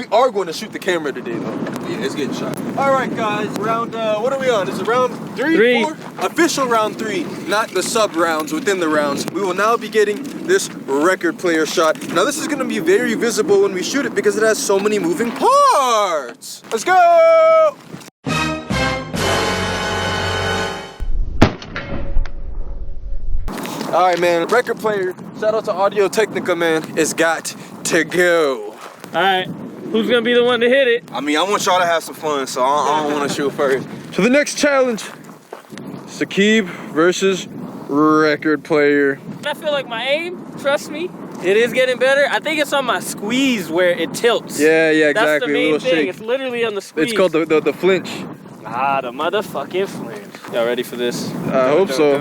We are going to shoot the camera today, though. Yeah, it's getting shot. All right, guys. Round, what are we on? Is it round 3, 4? Official round 3, not the sub rounds within the rounds. We will now be getting this record player shot. Now, this is going to be very visible when we shoot it because it has so many moving parts. Let's go! All right, man. Record player. Shout out to Audio Technica, man. It's got to go. All right. Who's gonna be the one to hit it? I mean, I want y'all to have some fun, so I don't want to shoot first. So the next challenge, Saqib versus record player. I feel like my aim, trust me, it is getting better. I think it's on my squeeze where it tilts. Yeah, exactly. That's the main thing. Shake. It's literally on the squeeze. It's called the flinch. Ah, the motherfucking flinch. Y'all ready for this? I hope so.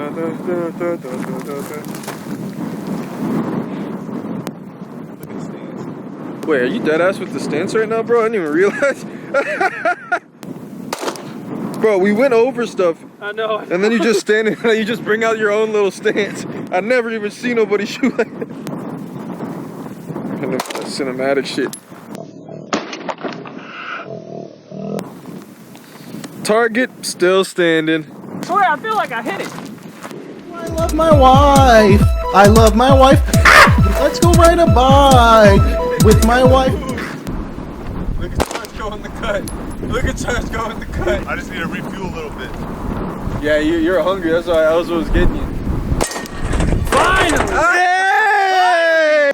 Wait, are you dead ass with the stance right now, bro? I didn't even realize. Bro, we went over stuff. I know. And then you just stand and you just bring out your own little stance. I never even see nobody shoot like that. Cinematic shit. Target still standing. I swear, I feel like I hit it. I love my wife. I love my wife. Let's go ride a bike with my wife. Look at Charles go in the cut. Look at Charles go in the cut. I just need to refuel a little bit. Yeah, you're hungry. That's why I was getting you. Finally! Hey!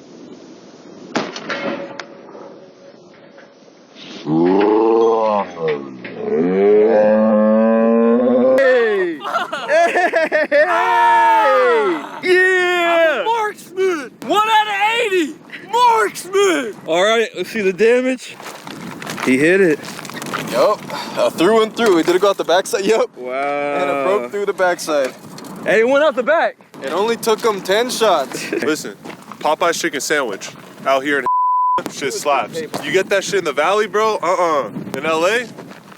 Yeah! Marksman! 1 out of 80! Marksman! Alright, let's see the damage. He hit it. Yup. Through and through. Did it go out the backside? Yup. Wow. And it broke through the backside. Hey, it went out the back. It only took him 10 shots. Listen, Popeye's chicken sandwich out here in shit slaps. You get that shit in the valley, bro? In LA?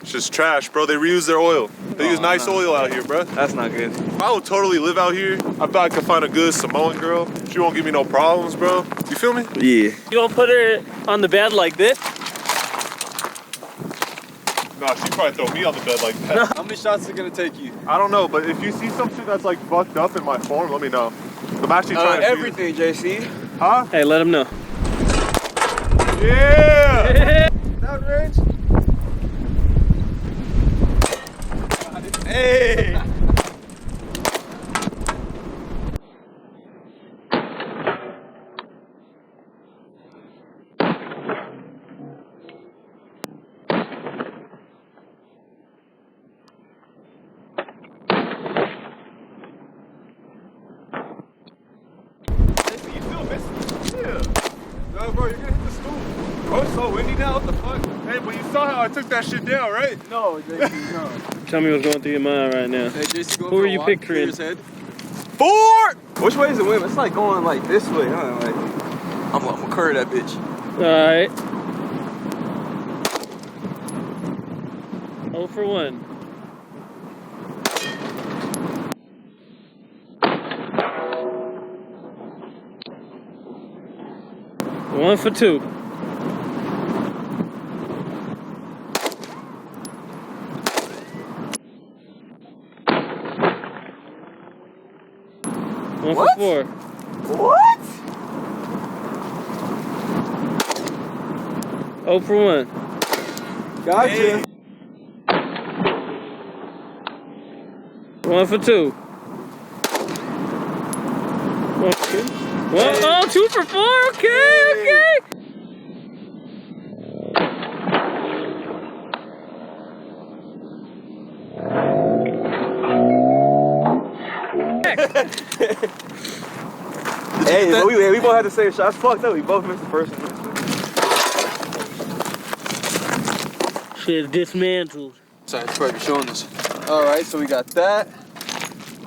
It's just trash, bro. They reuse their oil. They use nice oil out here, bro. That's not good. I would totally live out here. I bet I could find a good Samoan girl. She won't give me no problems, bro. You feel me? Yeah. You gonna put her on the bed like this? Nah, she'd probably throw me on the bed like that. How many shots is it gonna take you? I don't know, but if you see some shit that's like fucked up in my form, let me know. I'm actually trying to everything, JC. Huh? Hey, let him know. Yeah! Downrange. Hey! No, bro, you're gonna hit the stool. Bro, it's so windy now, what the fuck? Hey, but you saw how I took that shit down, right? No, JC, no. Tell me what's going through your mind right now. Hey, JC, going Who for are a you walk, picturing? clear his head. 4! Which way is the wind? It's like going like this way, huh? Like, I'm gonna curve that bitch. Alright. 0 for 1. One for 2. One What? for 4. What? 0 for 1. Gotcha. Hey. 1 for 2. 1 for 2. Oh, 2 for 4. Okay. Hey, but we both had the same shots. Fucked up. We both missed the first one. Shit dismantled. Sorry, it's probably showing us. All right, so we got that.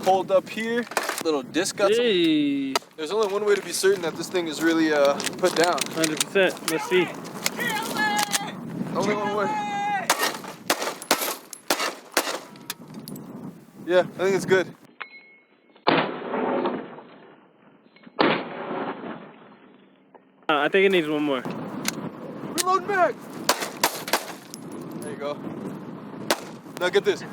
Hold up here. Little disc got some. Hey, There's only one way to be certain that this thing is really put down. 100%. Let's see. Only one way. Yeah, I think it's good. I think it needs one more. Reload back. There you go. Now get this.